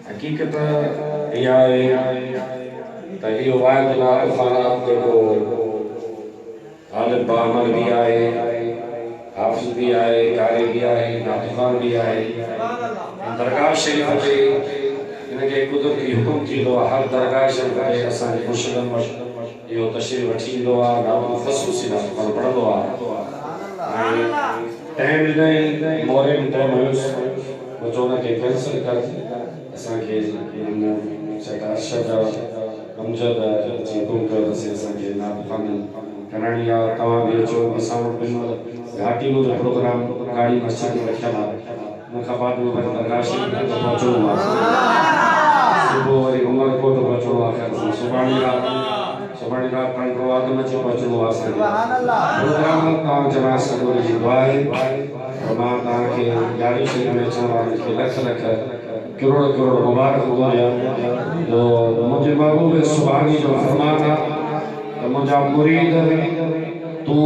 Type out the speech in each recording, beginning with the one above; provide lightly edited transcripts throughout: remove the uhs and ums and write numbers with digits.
हकीकत या तही वायद ना खाना देखो हालत बामल भी आए हाफिज भी आए कारी भी आए नाफिजान भी आए दरगाह शरीफ पे इनके कुदरती हुक्म थी लो हर दरगाह शरीफ पे असां जे मुस्लिम यो तशरीफ वठी लो आ नाम खसूसी ना पर पढ़ो आ टाइम नहीं मोरे टाइम हुस वो जो ना के कैंसिल कर असां के सेक्टर अरशद अमजद जी हुक्म कर से असां के नाफिजान कनाडिया तवा भी जो असां बिल्कुल घाटी में जो प्रोग्राम गाड़ी मस्जिद में रखा उनका बाद में दरगाह शरीफ तक पहुंचो सुबह वरी उमर को तो पहुंचो आखिर सुभानी रात कंट्रो आदम चे पहुंचो वास्ते प्रोग्राम काम जमा सगोरी जी दुआ है मां ता के गाड़ी शरीफ में चवा के लख लख करोड़ मुबारक हुआ तो मुझे महबूब सुभानी जो फरमाना तो मुझे मुरीद तू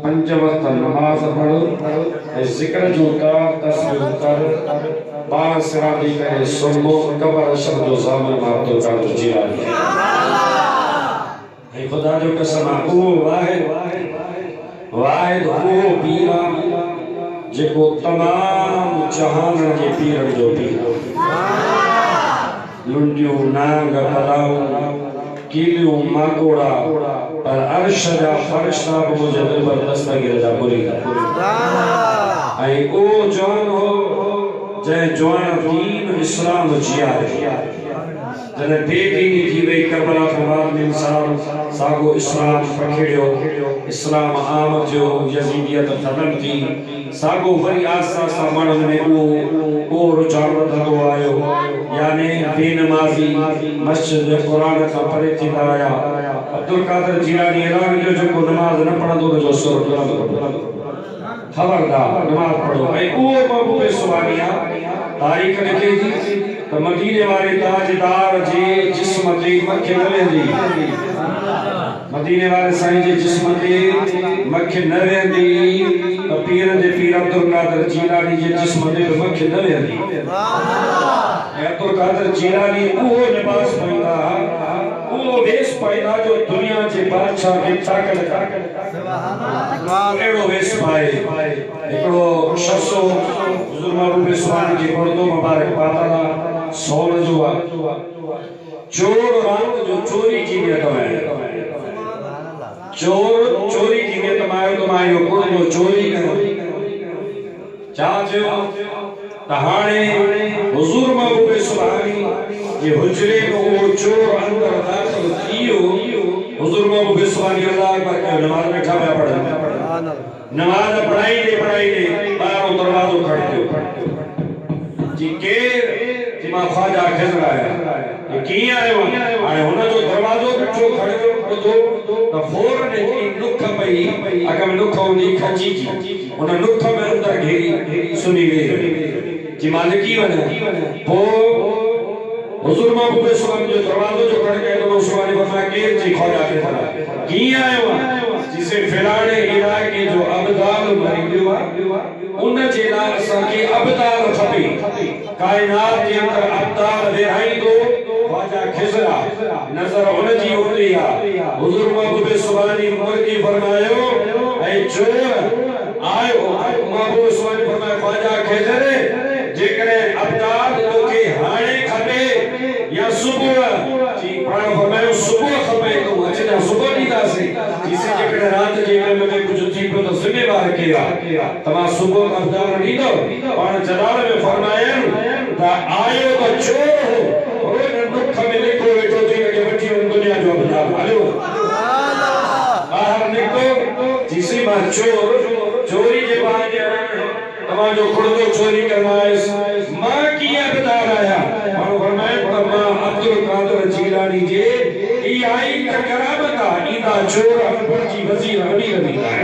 पंज वक्त नमाज पढ़ जिक्र जो कर तस्बीह कर बार सिरादी करे सुनो कबर शब्द जो सामने मारतो कर जिया है खुदा जो कसम ओ वाहिद ओ पीरा जेको तमाम जहान के पीर जो पीर लुंडियो नांग पलाऊ कीलियो माकोड़ा पर अर्श जा फरिश्ता को मुझे दिल पर दस्तगीर जा पूरी आई ओ जवान हो जय जवान दीन इस्लाम जिया जने बेदीनी थी वही करबला के बाद में इंसान सागो इस्लाम पखेड़ियो इस्लाम आमद जो यजीदियत खत्म थी सागो वरी आस्ता आस्ता मानन में वो रुझान वधंदो आयो यानी बेनमाजी मस्जिद कुरान का परे थी आया अब्दुल कादिर जिलानी ऐलान जो जो नमाज न पढ़ंदो जो सुर खबरदार नमाज पढ़ो ऐ ओ महबूब सुभानिया तारीख लिखे थी तो मदीने वाले ताजदार जे जिस्म ते मखे न वेंदी मदीने वाले साईं जे जिस्म ते मखे न वेंदी तो पीर दे पीर अब्दुल कादिर जिलानी जे जिस्म ते मखे न वेंदी अब्दुल कादिर जिलानी वो लिबास पाइंदा वो वेश पाइंदा जो दुनिया जे बादशाह के ताकत एड़ो वेश पाए एकड़ो शसो हुजूर महबूब सुभानी के पर्दो मुबारक पाताला सोल जो चोर रंग जो चोरी की नियत में चोर चोरी की नियत में तो मायो कुड़ जो चोरी करो चाचो तहाने हुजूर महबूब सुभानी ये हुजरे को वो चोर अंदर दाखिल कियो हुजूर महबूब सुभानी अल्लाह अकबर के नमाज में ठा पढ़ा नमाज पढ़ाई दे बाहर दरवाजो खड़ दो जी के जिमा ख्वाजा खिजरा है ये की आयो आने होना जो दरवाजो बिठो खड़ो तो फौरन एक नुख पई अगम नुख होनी खची जी उन नुख में अंदर घेरी सुनी वे जी मालिकी वने पो हुजूर महबूब सुभानी जो दरवाजो जो खड़ गए तो सुभानी फरमाया के जी ख्वाजा खिजरा की आयो जिसे फिराने इराक के जो अब्दाल मरियो उन जे नाल सके अब्दाल खपे कायनात के अंदर अब्दाल वेहाई दो ख्वाजा खिजरा नजर उन जी होती है हुजूर महबूब सुभानी मुर्गी फरमायो ऐ चोर आयो महबूब सुभानी फरमाया ख्वाजा खिजरे जेकरे अब्दाल तोके हाणे खपे या सुबह जी प्राण फरमायो सुबह खपे तो अचना सुबह दी दासे जिसे जेकरे रात जे में कुछ थी तो जिम्मेवार किया तमा सुबह का अब्दाल नी दो और जलाल में फरमाया ता आयो तो चोर हो और दुख में लिखो बैठो थी के बच्ची दुनिया जो अब्दाल आयो बाहर निकलो जिसे मां चोरी के बाद तमा जो खुदो चोरी करवाए मां की अब्दाल आया और फरमाया तमा अब्दुल कादिर जिलानी जे ई आई करामत ईदा चोर अकबर जी वजीर अमीर भी है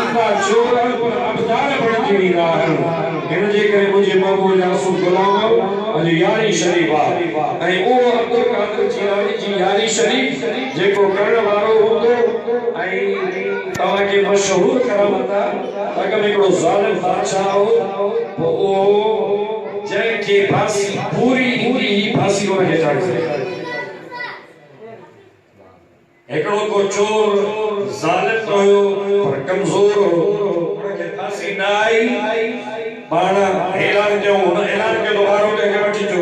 ईदा चोर अब्दाल बन जी रहा है इन जे करे मुझे महबूब रसूल गुलाम अज यारी शरीफा ऐ ओ अब्दुल कादिर जिलानी जी यारी शरीफ जेको करण वारो होंदो ऐ तवा के मशहूर करामत अगर एकड़ो ज़ालिम बादशाह हो वो जंहिं खे फांसी पूरी ईंदी ही फांसी हुनखे चाढ़े सघे। एकड़ो को चोर ज़ालिम तो हुयो पर कमज़ोर हो, उनखे फांसी न आई। पाण ऐलान कयो, हुन ऐलान कयो दोबारो के वठी जो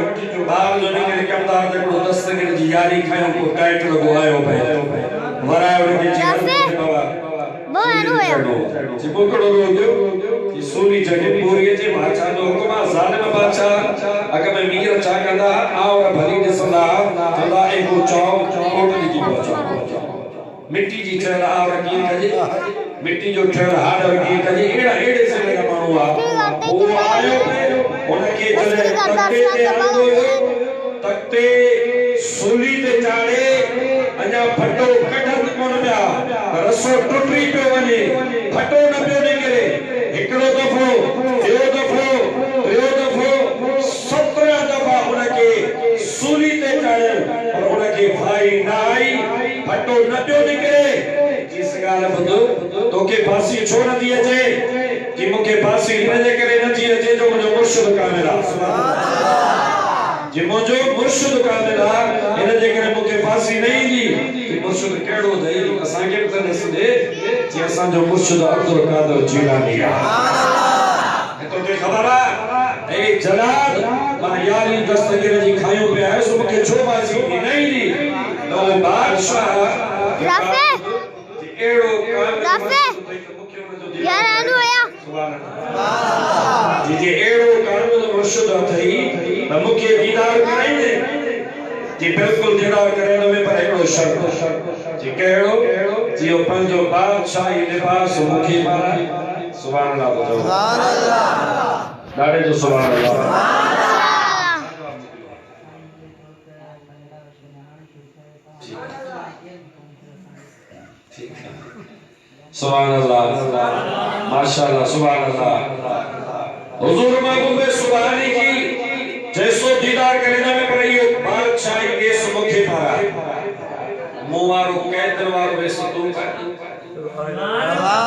बार जो निकिरे कमदार एकड़ो दस्तगीर जी यारी खयो को टाइट लॻो आयो भई वरायो उनखे जीवन में बाबा चिपकड़ो हो कि सोनी जगे पूरी जे बादशाह जो हुकुम आ। ज़ालिम बादशाह अगर मैं मीर चा कंदा और भली दिसंदा चंदा एको चौ कोट जी पहुंचा मिट्टी जी ठहर और की कजे मिट्टी जो ठहर हाड और की कजे एड़ा एड़े से लगा मानो आ वो आयो उनके जले तख्ते ते आंदो तख्ते सूली ते चाड़े अजा फटो कढन कोन पिया रसो टुटी पियो वने फटो न पियो निकरे एकड़ो दफो ॿियो दफो 17 दफा उनके सूली ते चाड़े और उनके फाई न आई फटो न पियो निकरे। जिस गाल बंदो तोके फांसी छो न दी अचे कि मुके फांसी इन जे करे न थी अचे जो मुंहिंजो मुर्शिद कामिल आ। सुभान अल्लाह जे मुंहिंजो मुर्शिद कामिल आ इन जे करे मुके फांसी न ईंदी कि मुर्शिद कहिड़ो दई असांखे बि त ॾिसजे कि असांजो मुर्शिद अब्दुल कादिर जीलानी आ। तोखे ख़बर आ ए जलाल मां यारी दस्तगीर जी खायो पे आयो सो मुके छो फांसी न ईंदी तो बादशाह राफे एड़ो काम यार आनु आया सुभान अल्लाह जी एड़ो कानून मुर्शिद अथई त मुखे दीदार कराइंदे जी बिल्कुल दीदार करण में पर एड़ो शर्त जी कहिड़ो जी ओ पंहिंजो बादशाही लिबास मुखे पारा सुभान अल्लाह ॿुधो सुभान अल्लाह ॾाढे जो सुभान अल्लाह सुभान अल्लाह माशाअल्लाह सुभान अल्लाह हुजूर महबूब सुभानी की जैसो दीदार करने में पर यो बादशाही के मुखे पारा मुवारो कैदर वारो वैसो तुम का सुभान अल्लाह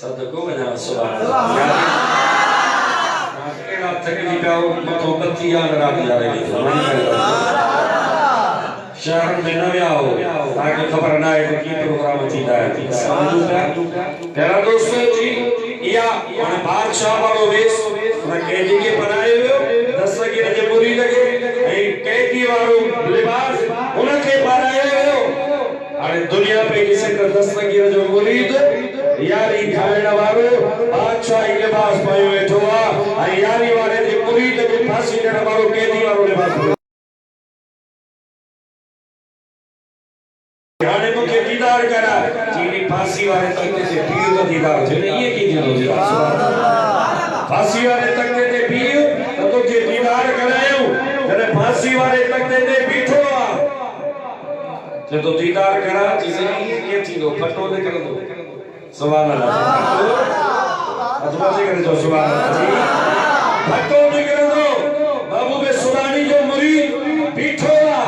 सदको बना सुभान अल्लाह एड़ा थकली पाओ मथो बत्ती याद रात जा रही शहर में न आओ ताकि खबर ना है कि प्रोग्राम थींदा है समझो पिया प्यारा दोस्तों जी या उन बादशाह वारो वेस उन कैदी के बनाए हुयो दस्तगीर जे पूरी लगे ए कैदी वारो लिबास उनके बनाए हुयो अरे दुनिया पे किसी का दस्तगीर जो मुरीद यारी खाइण वारो बादशाह लिबास पायो वेठो आ यारी वाले जे मुरीद के फांसी ॾियण वारो कैदी वारो लिबास हाने मुखे दीदार करा जीनी फांसी वाले तख्ते से पीर का दीदार थे ये की जनो जी सुभान अल्लाह फांसी वाले तख्ते ते पीर तो तुझे दीदार करायो जने फांसी वाले तख्ते ते बीठो आ जे तो दीदार करा जिसे ये थी दो फटो ने कर दो सुभान अल्लाह अजमा से करे जो सुभान अल्लाह जी फटो ने कर दो महबूब सुभानी जो मुरीद बीठो आ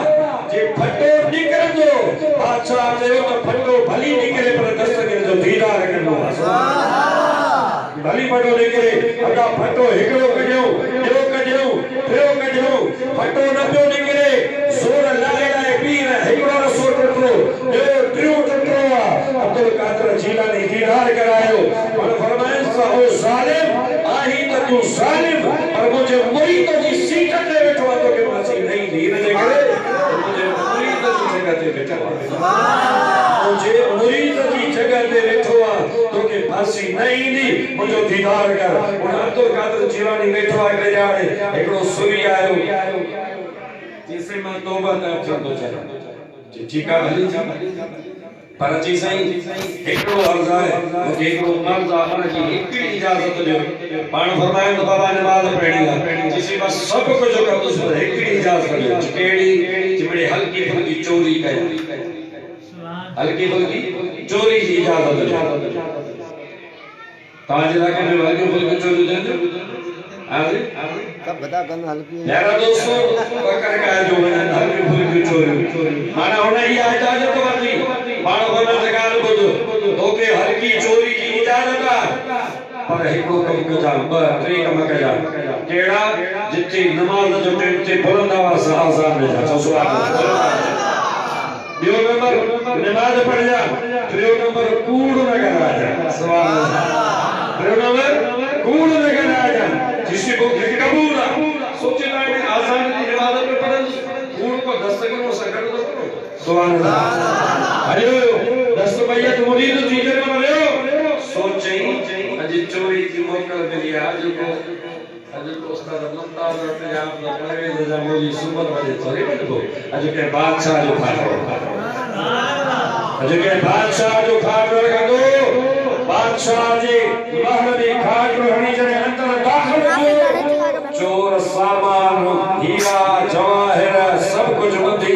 जे फटो निकल दो बादशाह चयो तो फटो भली निकले पर दस्तगीर जो दीदार करनो भली फटो निकले अगा फटो हिकड़ो कजो ॿियो कजो फटो न पियो निकले सोर लाए पीर हिकड़ो रसो टुटो ॿियो टियों टुटो अब्दुल कादिर जीलानी दीदार करायो और फरमाए ओ ज़ालिम आही त तू ज़ालिम पर मुझे मुरीद जी सीट ते वेठो तो के फांसी नहीं दी ने करे मुझे मुरीद जी जगह ते वेठो मुझे मुरीद जी जगह ते वेठो आ तो के फांसी नहीं दी मुझे दीदार कर उन अब्दुल कादिर जीलानी वेठो आ के जाने एकड़ो सुरी आयो जिसे मैं तौबा कर चंदो चलो ठीक है भली पर जी सही एकड़ो अर्ज है मुझे एकड़ो मर्ज आमन की एकड़ी इजाजत दो पाण फरमाए तो बाबा नमाज पढ़ी है जिसे बस सब कुछ जो कर दो एकड़ी इजाजत दो केड़ी चिमड़े हल्की फुल्की चोरी करे हल्की फुल्की चोरी की इजाजत दो ताज इलाके में हल्की फुल्की चोरी दे आगे कब बता करना हल्की मेरा दोस्तों बकर का जो है हल्की फुल्की चोरी माना होना ही इजाजत वाली बाण होना जगाल बुध ओके हल्की चोरी की इजाज़त पर हिकु कम कजा टे कम कजा केड़ा जिथे नमाज जो टाइम ते बुलंद आवाज आज़ान में जा सुभान अल्लाह बियो नंबर नमाज पढ़ जा बियो नंबर कूड़ न करा जा सुभान अल्लाह बियो नंबर कूड़ न करा जा जिसकी भूख कबूल सोचे लाने आज़ान की इबादत में पढ़न कूड़ को दस्तगीर को सकड़ दो सुभान अल्लाह अरे दस्त भैया तुम मुरीद जीजर में रहो सोचे अज चोरी की मोकल मिली आज को उस्ताद मुमताज पंजाब दा परवेज दा मोली सुमन वाले चोरी में को अज के बादशाह जो खातो अज के बादशाह जो खातो रखो बादशाह जी महल में खाट रहनी जने अंदर दाखिल हो चोर सामान हीरा जवाहर सब कुछ बंदी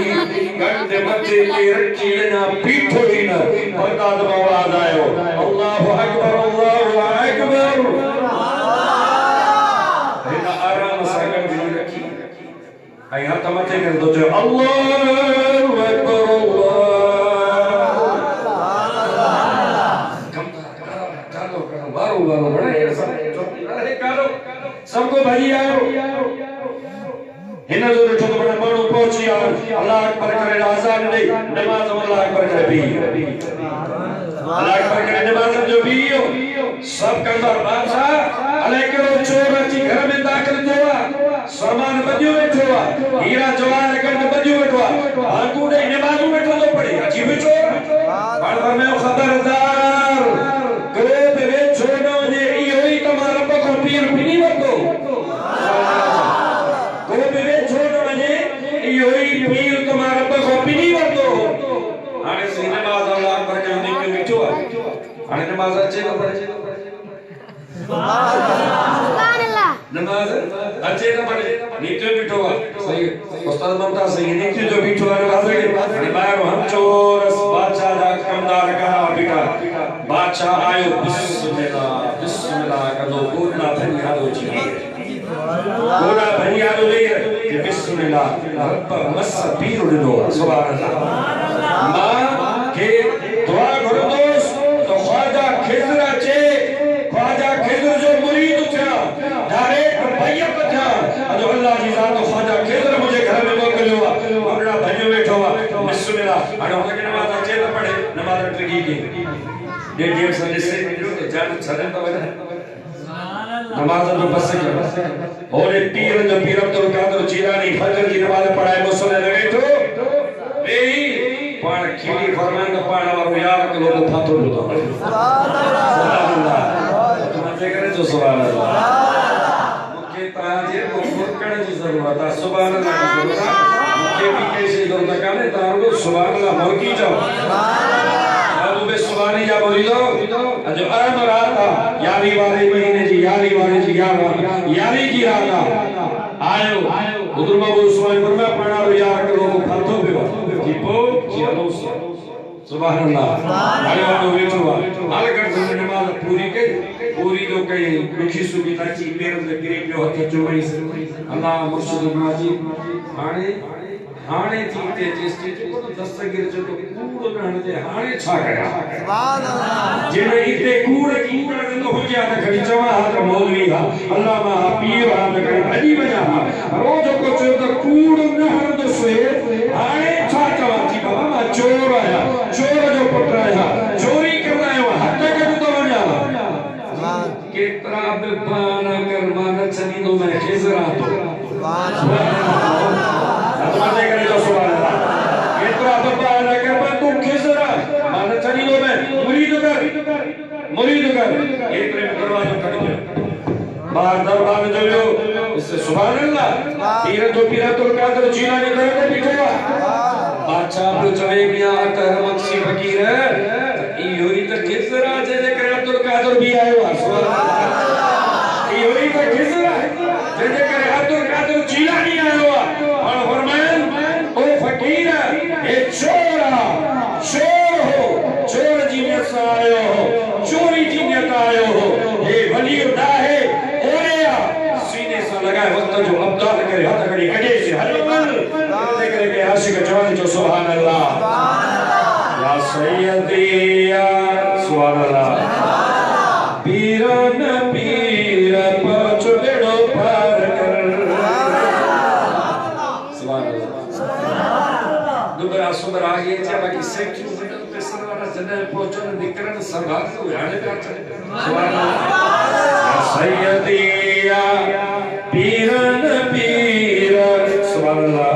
गंदे मथे पे रखी ना पीठो ही ना बरकत आवाज आयो अल्लाहु अकबर हिना आराम सागर जी रखी आई हथ मथे कर दो जो अल्लाहु अकबर चलो करो बारो बारो बड़ा ये सब अरे करो सबको भरी आयो हिना जो तो बड़ा मानू पहुंची आ अल्लाह अकबर करे आजान दे नमाज अल्लाह अकबर करे भी अल्लाह अकबर करे नमाज जो भी सब कंदर बादशाह अल्लाह करो चोर अची घर में दाखिल हुआ सामान बदियो बैठो हीरा जवाहर गंद बदियो बैठो हाकू दे नमाज बैठो तो पड़े अची भी चोर बार बार में खबरदार करे पे छोड़ो जे इयो ही तुम्हारा को पीर पिनी वतो पीर तुम्हारा बखो पिनी वतो आने से नमाज अल्लाह अकबर के निकल मिठो आने नमाज अच्छे को पढ़े सुभान अल्लाह नमाज अच्छे को पढ़े नित्य मिठो सही उस्ताद ममता सही नित्य जो मिठो नमाज के बाहर हम चोर बादशाह दा कमदार का बिका बादशाह आयो बिस्मिल्लाह बिस्मिल्लाह का दो कोना भनिया दो जी कोना भनिया दो ले कि बिस्मिल्लाह रब मस पीर उड़ो सुभान अल्लाह मां के दुआ करो दोस्त तो ख्वाजा खिजर चे ख्वाजा खिजर जो मुरीद था डायरेक्ट भैया था जो अल्लाह जी जात ख्वाजा खिजर मुझे घर में मोकलियो अपना भैया बैठो बिस्मिल्लाह अरे उनके नमाज अच्छे तो पढ़े नमाज लगी की डेढ़ से तो जान सदन तो बना नमाज तो बस के और ये पीर जो पीर अब्दुल कादिर जीलानी फजर की नमाज पढ़ाए मुसल्ले में बैठो ए पाण खीरी फरमान पाण वारो यार के लोग फातो दो सुभान अल्लाह मजे करे जो सुभान अल्लाह मुझे ताजे को फुरकण की जरूरत है सुभान अल्लाह मुझे भी कैसे जरूरत काने तारो सुभान अल्लाह मौकी जाओ अब बे सुभानी जा बोली दो जो अरम रात था यारी वाले महीने जी यारी वाले जी यारी की रात आयो हुजूर बाबू उस्मान फरमाया पढ़ारो यार के लोग फातो पे की पो चलो सुभान अल्लाह अरे वालो बैठो हाल कर नमाज पूरी के पूरी जो कई दुखी सुखी ताची पेर में गिरे जो हथ चोई अल्लाह मुर्शिद माजी हाणे थी ते जिसके को दस्तगीर जो कूड़ न हणे हाणे छा कया सुभान अल्लाह जिने इते कूड़ तो हो गया त खड़ी चवा हाथ मौलवी हा अल्लाह मा पीर हा त खड़ी अजी बजा रोज को चो त कूड़ न हण तो से हाणे छा चवा थी बाबा मा चोर आया चोर जो पुट आया चोरी कर आयो हथ कट तो वणा केतरा बेपान कर मान छनी दो मैं खिजरा तो सुभान अल्लाह मजे करे जो सुभान अल्लाह केतरा बेपान कर मैं तू खिजरा मान छनी दो मैं मुरीद कर एक प्रेम दरवाजा कट गया बाहर दरबार में जो इससे सुभान अल्लाह पीर तो कादिर जीलानी करे बिठा बादशाह को चवे मियां अतर मक्सी फकीर इयो ही तो खिजरा जे करे अब्दुल कादिर भी आयो सुभान अल्लाह इयो ही तो खिजरा जे करे अब्दुल कादिर जीलानी आयो और फरमान ओ फकीर ए चोर हो चोर जी में आयो हो चोरी जी में आयो हो ए वली उदा है ओरेया सीने से लगाए वक्त जो अब्दाल करे हाथ कड़ी कजे से हरिमल करे के आशिक जवान जो सुभान अल्लाह या सैयदी या सुभान अल्लाह पीरन पीर पांच बेड़ो पार कर दुबरा सुबरा ये जब की सेक्टू मिडल पे सरवाना जने पहुंचन निकरन संभाल तो याने पे सुभान अल्लाह सैयदी या पीरन पीर सुभान अल्लाह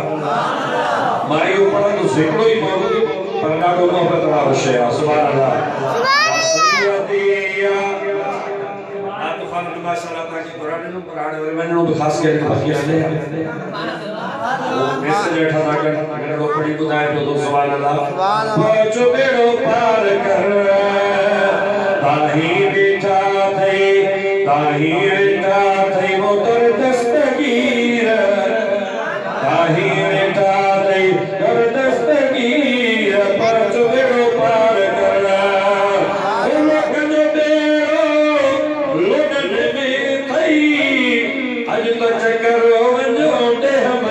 मारी ऊपर तो सेकड़ो ही मौजूद परनाडो में बतरा विषय सुभान अल्लाह सैयदी या आतफान माशाअल्लाह ताकि कुरान नु कुरान और मैंने नु खास करके बाकी आने मैसेज बैठा था कि अगर वो पढ़ी बुधाए तो सुभान अल्लाह पांचो बेड़ो पार कर ताही बेटा थे मोटर दस्तगीर ताही बेटा थे कर दस्तगीर पांचो बेड़ो पार कर लोगन बेड़ो लोगन में थई अज तो चक्कर वंजो दे हम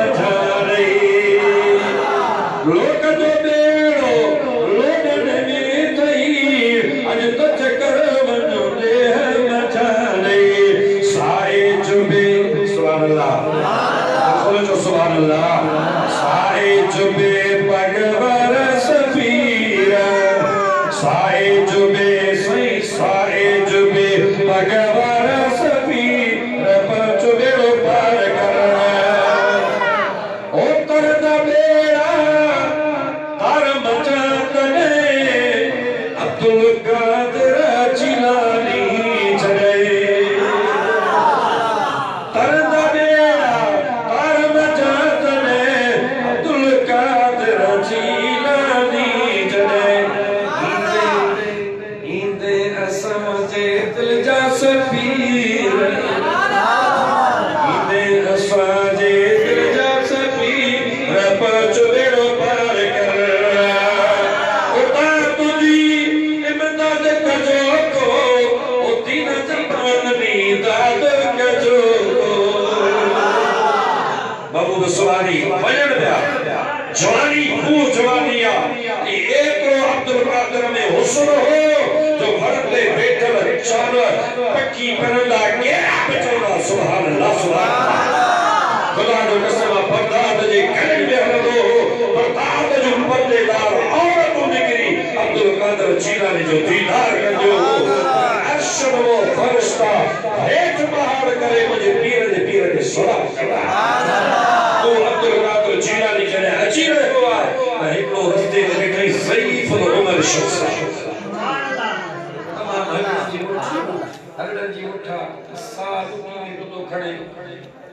जवानी वो जवानिया एक अब्दुल कादिर में हुस्न हो जो भरते बेटल चादर पक्की परंदा के बचौड़ा सुभान अल्लाह खुदा जो कसम बगदाद जे कलम में हलदो बगदाद जो पर्देदार औरत निकरी अब्दुल कादिर जीलानी जो दीदार कजो अर्श वो फरिश्ता हेठ पहाड़ करे मुझे पीर दे सदा तो अब्दुल कादिर जीलानी जने अची रहो आहे एकड़ो रस्ते में कई सईफ उमर शख्स तमाम हरडन जी उठा साधु की तो खड़े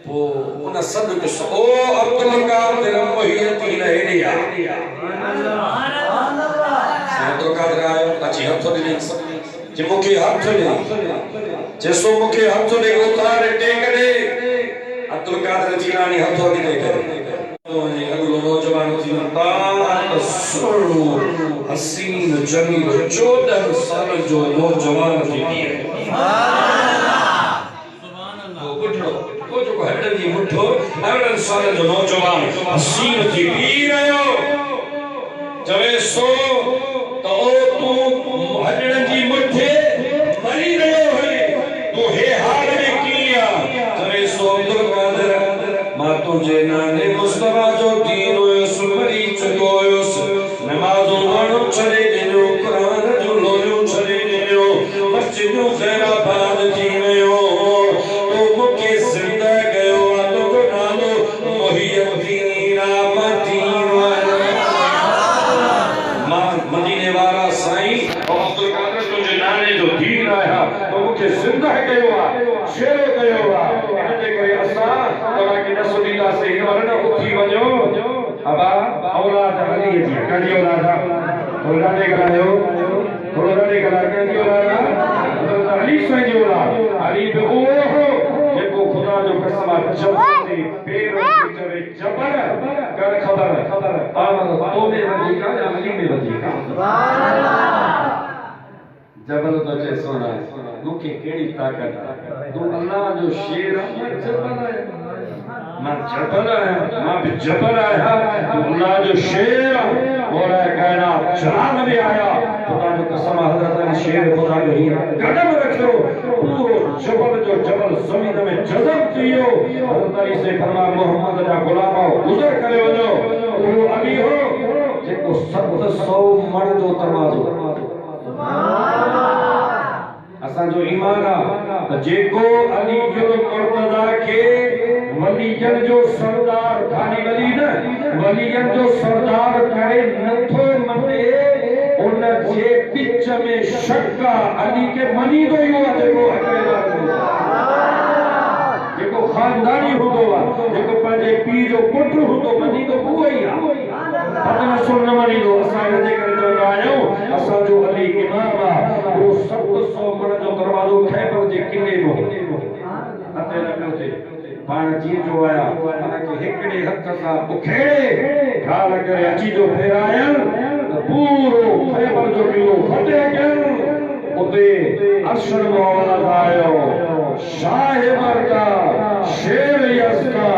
वो उन सब के ओ अब्दुल कादिर मोहियती रहेड़िया अब्दुल कादिर आयो अची हथ ॾिनी जे मूंखे हथ ॾे जेसो मूंखे हथ ॾे उतार टेक ॾे अब्दुल कादिर जीलानी हथ ॾे करे अगलो नौजवान थी सुनो हसीन जमील 14 साल जो नौजवान थी है सुभान अल्लाह उठो तो जो हडन जी उठो 14 साल जो नौजवान हसीन थी पी रहो जवे सो तो तू हडन जी मुठे मरी रहो है तू हे हाल में किया जवे सो अब्दुल कादिर मां तुझे नाने मुस्तफा जो दीन सुमरी चकोयस नमाज पढ़ो छड़े दिनो कुरान जो लोयो छड़े दिनो मस्जिद खैराबाद थी वयो तो मुके जिंदा गयो तो नालो मोहियद्दीन मदीना मदीने वाला साईं और अब्दुल कादिर तुझे नाने जो दीन आया तो मुके जिंदा गयो शेर गयो इनके करे असा तोरा की नसुदीला से वरना उठी वजो अबा औलाद अली जी कदी औलाद करायो औलाद करा कदी औलाद अली से जो औलाद अली पे ओ जेको खुदा जो कसम जबर से पैरों के चवे जबर कर खबर आमन तो में वजीका या अली में वजीका सुभान अल्लाह जबल तो चे सोना मुके केड़ी ताकत तू अल्लाह जो शेर जबल है मैं जबल है मैं भी जबल आया तू अल्लाह जो शेर और कहना जलाल में आया खुदा जो कसम हजरत अली शेर खुदा जो ही कदम रखो पूरो जबल जो जबल ज़मीन में जज़ब थियो हज़रत अली से फरमा मोहम्मद जा गुलामो गुज़र करे वञो वो अली हो जेको 700 मण जो दरवाज़ो असा जो ईमान आ जेको अली जो मुर्तजा के वलियन जो सरदार खानी वली न वलियन जो सरदार करे नथो मने उन जे पिच में शक्का अली के मनी दो यो जेको हकदार जेको खानदानी हुंदो आ जेको पंहिंजे पीउ जो पुट हुंदो मनी तो उहो ई आ पतन सुन मनी दो असा जे करे चवंदा आहियूं असा जो अली इमाम आ वो 700 मण जो दरवाजो खैबर जे किले में अते लॻो थे पाण जी जो आया माना कि हिकड़े हथ सां उखेड़े गाल करे अची जो फेरायल तो पूरो खैबर जो किलो फटे गयो उते अर्शद में आवाज आयो शाह मर्दा शेर यसका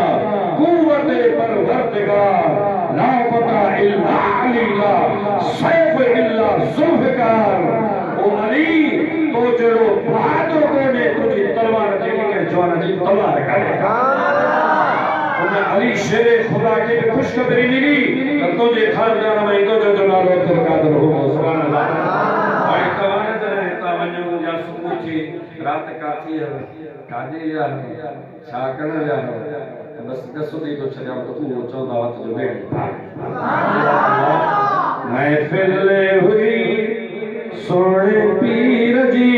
कुव्वत परवरदिगार ला फता इल्ला अली ला सैफ इल्ला जुल्फकार ओ अली तो जड़ो बहादुर कोने तुझी तलवार जेकी के जवान जी तलवार काढे उन अली शेर खुदा के भी खुशखबरी मिली तो तुझे खानदान में तो जो नालो अब्दुल कादिर हो सुभान अल्लाह और तवाने जने तवन्नु या सुबह थी रात का थी काजे या छा करण जा बस दसो दी तो छया तो वो चौदा वक्त जो बैठ महफिल हुई सोने पीर जी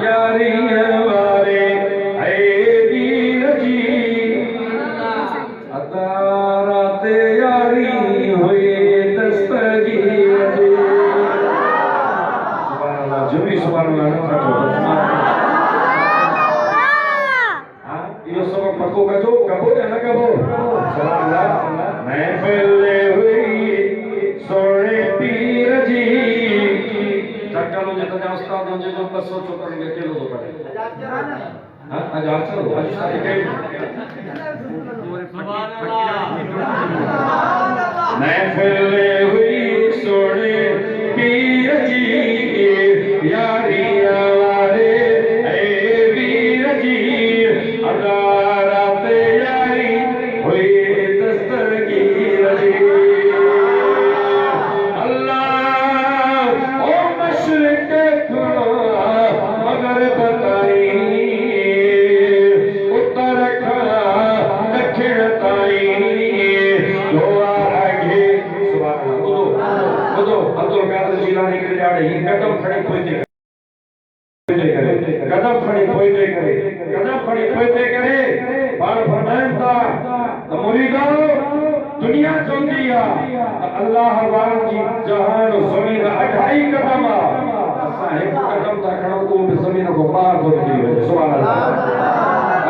यारी हमारे ऐ पीर जी अतारा ते यारी हुई दस्तगीर जी सुभान अल्लाह जो भी सुभान अल्लाह हां यो सब पक्को कजो कबो या न कबो सुभान अल्लाह महफिल हुई सोने पीर जी चक्कर जो तो उस्ताद जो जो बस सोचो करेंगे किलो तो पड़े हां आज आ चलो आज सारी के सुभान अल्लाह महफिल हुई सोने पीर जी यारी हमारे ऐ वीर जी अदारा ते यारी हुई दस्तगीर जी कदम खड़े पोइते करे बार फरमाइन था तो मुरीदो दुनिया चोंदी आ अल्लाह वान जी जहान जमीन 28 कदम आ असा एक कदम था खणो तो जमीन को पार हो गई सुभान अल्लाह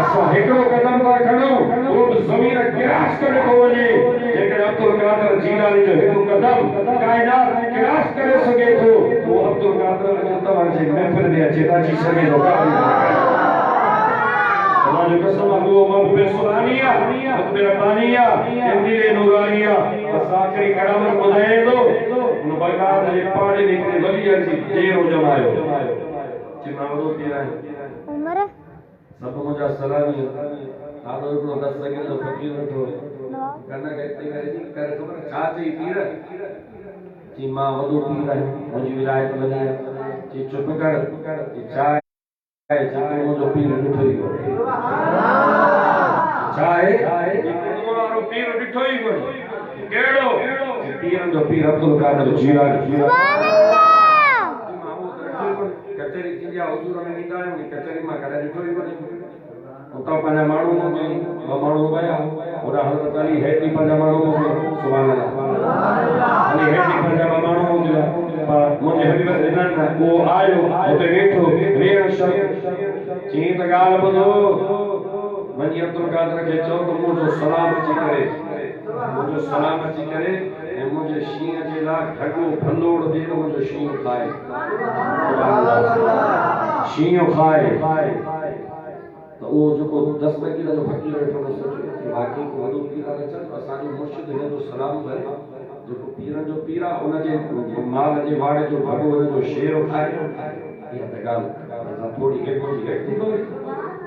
असा एकड़ो कदम था खणो वो जमीन क्रॉस करे को वने जेकर अब्दुल कादिर जीलानी जो एक कदम कायनात क्रॉस करे सके तो वो अब्दुल कादिर जो तवार जे महफिल में अचे ताची सके तो अल्लाह जो कसम अबू महबूब सुलानिया मेरा पानिया इंदिले नूरानिया बस आखिरी कड़ामत बुझाए दो उन बगाद जे पाड़े निकले वलिया जी देर हो जमायो चिमावो पीरा उमर सब मुझा सलामी आदो को 10 सेकंड तो फकीर तो करना कहते करे जी करे खबर छा चई पीर जी मां वदो पीर है मुझी विलायत बनी जी चुप कर जी छा है जी मुझो पीर ॾिठो ई कोन्हे छा है जी वारो पीर ॾिठो ई कोन्हे केड़ो पीरन जो पीर अब्दुल कादिर जीलानी सुभान अल्लाह कचरी थी जा हुजूर में नींदा आहियूं कचरी मां कॾहिं ॾिठो ई कोन्हे उतां पंहिंजा माण्हू मोकिली ॿ माण्हू विया ओॾा हज़रत अली हेठि पंहिंजा माण्हू मोकिलिया सुभान अल्लाह अली हेठि पंहिंजा ॿ माण्हू मोकिलिया पर मुंहिंजे हबीब ॾिननि न उहो आयो हुते वेठो वेहण शर्त चई त ॻाल्हि ॿुधो वञी अब्दुल कादिर खे चओ त मुंहिंजो सलाम अची करे ऐं मुंहिंजे शींहं जे लाइ ढॻो भंडोड़ ॾे त मुंहिंजो शींहं खाए शींहं खाए तो वो जो को 10 की जो फकीर बैठो न सोचो बाकी को वदो की का चल असाजो मुर्शिद है जो सलाम करे जो पीरन जो पीरा उन जे माल जे वाड़े जो भगो उन जो शेर खाए ये तो गाल थोड़ी के तो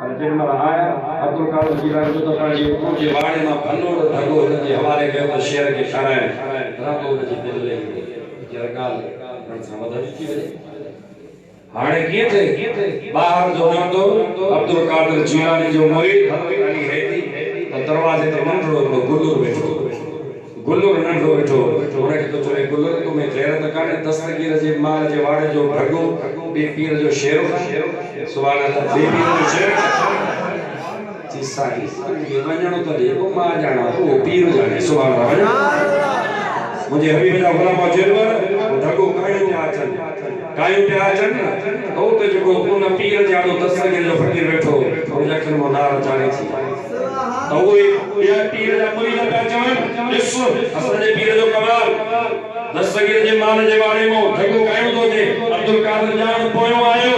અને જેને મારા આયા અબ્દુલ કાદર જીલાની તો પાણી જે વાડેમાં ભનોડ ધગો જે હવારે ગયો તો શેર કે શારાએ રાતો જે દિલ લઈ જે ગાલ પણ સમજ की वजह हाणे किए थे बाहर जो नंदो अब्दुल कादर जीलानी जो मुरीद हक़ानी है थी तो दरवाजे ते नंढड़ो गुल्लूर बैठो गुल्लूर नंढड़ो बैठो उनखे तो चले गुल्लूर तुम्हें गैरत काने दस्तगीर जे माल जे वाड़े जो भगो बे पीर जो शेरो सुभान अल्लाह बे पीर जो शेरो जी सागी ये वणणो तो देखो मां जाना तो पीर जाने सुभान अल्लाह मुझे हबीब अल्लाह गुलाम जेलवर धगो कायो पे आचन तो जो उन पीर जाड़ो दस्तगीर जो फकीर बैठो उन जखन मो नार जाने थी तो वो या पीर जा मुरीद पे चवन ॾिस असन जे पीर जो कमाल दस्तगीर जे मान जे वाड़े मो धगो कायो तो जे अब्दुल कादर जान पोयो आयो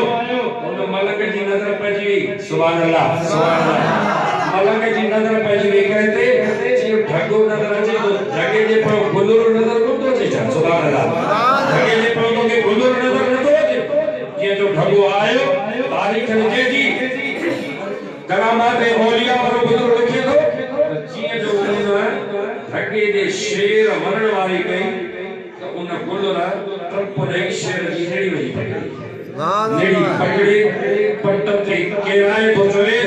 उन मलक जी नजर पजी सुभान अल्लाह मलक जी नजर पजी कहते जी धगो नजर अचे तो जगे जे पर गुल्लूर नजर कोन तो अचे सुभान अल्लाह जगे जे पर तो के गुल्लूर नजर न तो अचे ये जो धगो आयो तारीख लिखे जी करामात औलिया पर गुल्लूर लिखे तो जी जो कहनो है धगे जे शेर वरण वाली कई तो उन गुल्लूर तरफ दे शेर जी नेड़ी वही पकड़ी नेड़ी पकड़ी पट्ट ते केराए तो चले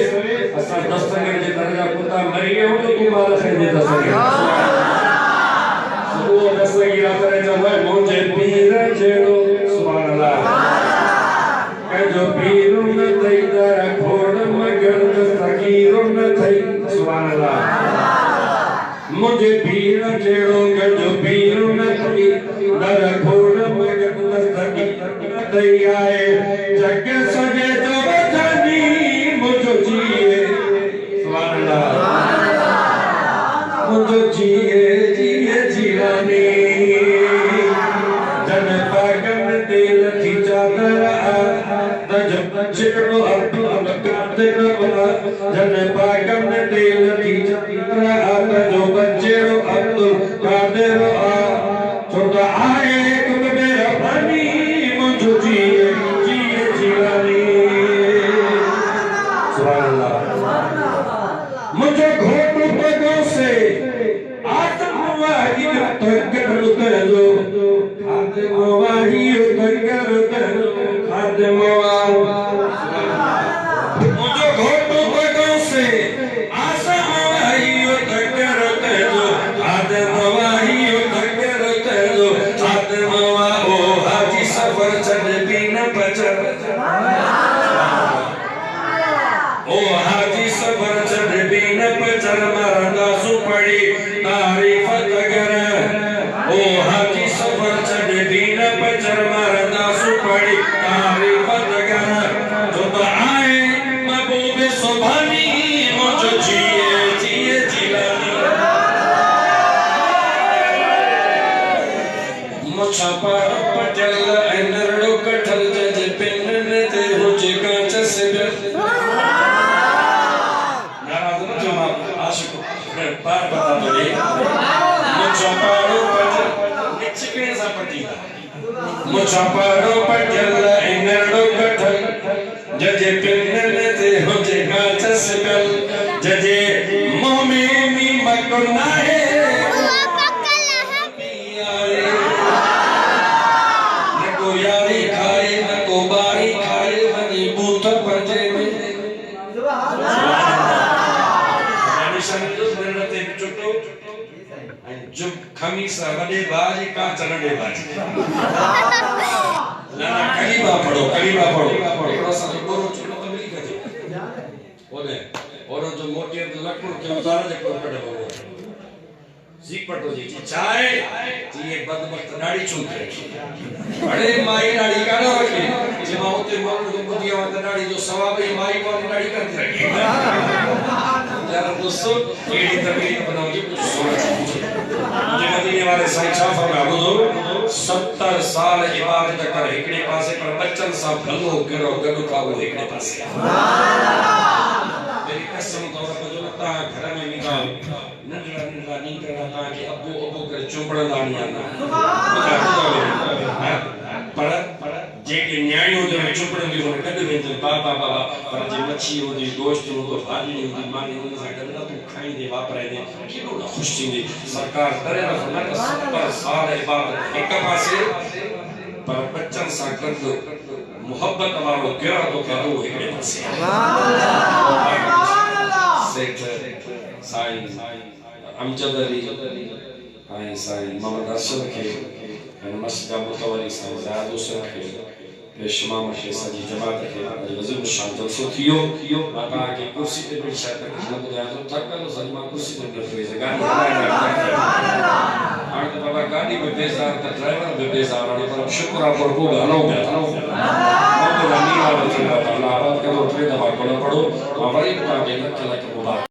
असा दस्तगीर जे दरजा कुत्ता मरी गयो तो तू माल खे दे दस्तगीर वो दस्तगीर करे जब मुझे पीर जेड़ो सुभान अल्लाह के जो पीर न तई दर खोड़ मगर दस्तगीर न तई सुभान अल्लाह मुझे पीर जेड़ो के जो पीर न तई दर खोड़ मगर दस्तगीर न तई आए जग सजे तो बचनी मुझो जिए सुभान अल्लाह मुझो जिए जिए जीलानी जन पागन दिल थी चादर जब चिड़ो अब्दुल कादिर जन पागन दिल थी चादर जो बच्चेड़ो अब्दुल कादिर छोटा आए तुम मेरा पानी मुझो जिए जिए जीलानी सुभान अल्लाह मुझे घोट पगों से आत्मवाही तक कर दो आत्मवाही तक कर दो आत्मवाही मुझे घोट पगों से आत्मवाही तक कर दो आत्मवाही तक कर दो आत्मवा ओ हाजी सफर चढ़ बिन बचर ओ हाजी सफर चढ़ बिन बचर मरदा सुपड़ी तारीफ तगर ओ हाजी सफर चढ़ बिन बचर मरदा सुपड़ी तारीफ तगर जो तो आए महबूब सुभानी मुझो जिए जिए जीलानी मुछा पर पटल नरड़ो कठल जज पिन ने ते हुजे कांच से नाराज न जो आशिक पार बता तो दे मुछा पारो पटल निचके सा पटी मुछा पारो पटल नरड़ो कठल जज पिन ने ते हुजे कांच से जजे मोमिनी मकुनाए यारी खाए न को बारी खाए बनी बूथ पंजे में निशान जो नरते चुटो जुब खमीसा वडे बाज का चनडे बाज लाना करीबा पढ़ो थोड़ा सा जो गोरो चुटो तो मिल गए ओने और जो मोटे लकड़ के उतारा जे को पड़े हो सीख पटो जी चाहे जी ये बदबख्त दाढ़ी छूटे बड़े माई दाढ़ी काढ़ो रखे जेमा होते मोर को बुदिया वाला दाढ़ी जो सवाब है माई को दाढ़ी करती रखी यार दोस्तों केड़ी तकलीफ बनाओगे कुछ सोच मुझे मदीने वाले साईं शाह फरमा बुझो 70 साल इबादत कर एकड़े पासे पर बच्चन सा भलो करो गडो खाओ एकड़े पासे मेरी कसम तो जो लगता है घर में निका नंढड़ा नी करता के अबो कर चुपड़ा लानी आना पर जे के न्याय गायूं जो चुपड़ियों दी हुन कद वेंदो बाबा बाबा पर जे मच्छी होदी गोश्त होदो भाॼी होदी मानी हुन सां गॾु न तूं खाईंदे वापराईंदे केॾो न ख़ुशि थींदी सरकार करे न 70 साल इबादत हिक पासे पर बच्चन सां गॾु मोहब्बत वारो प्यार तो करो हिकड़े पासे सेठ साईं अमजद अली ऐं साईं मोहम्मद अरशद खे ऐं मस्जिद मुतवली साईं ज़ाद हुसैन खे पेशमाम खे सॼी जमात खे वज़ीर शान जलसो थियो मां तव्हांखे कुर्सी ते बि शायदि तकलीफ़ न ॿुधायां थो थकल सॼी मां कुर्सी ते बि वेही गाॾी हाणे त बाबा गाॾी में बेज़ार त ड्राइवर बि बेज़ार हाणे पर शुक्र आहे पर पोइ हलूं पिया अल्लाह टे दफ़ा पढ़ो मां वरी तव्हांखे लख लख मुबारक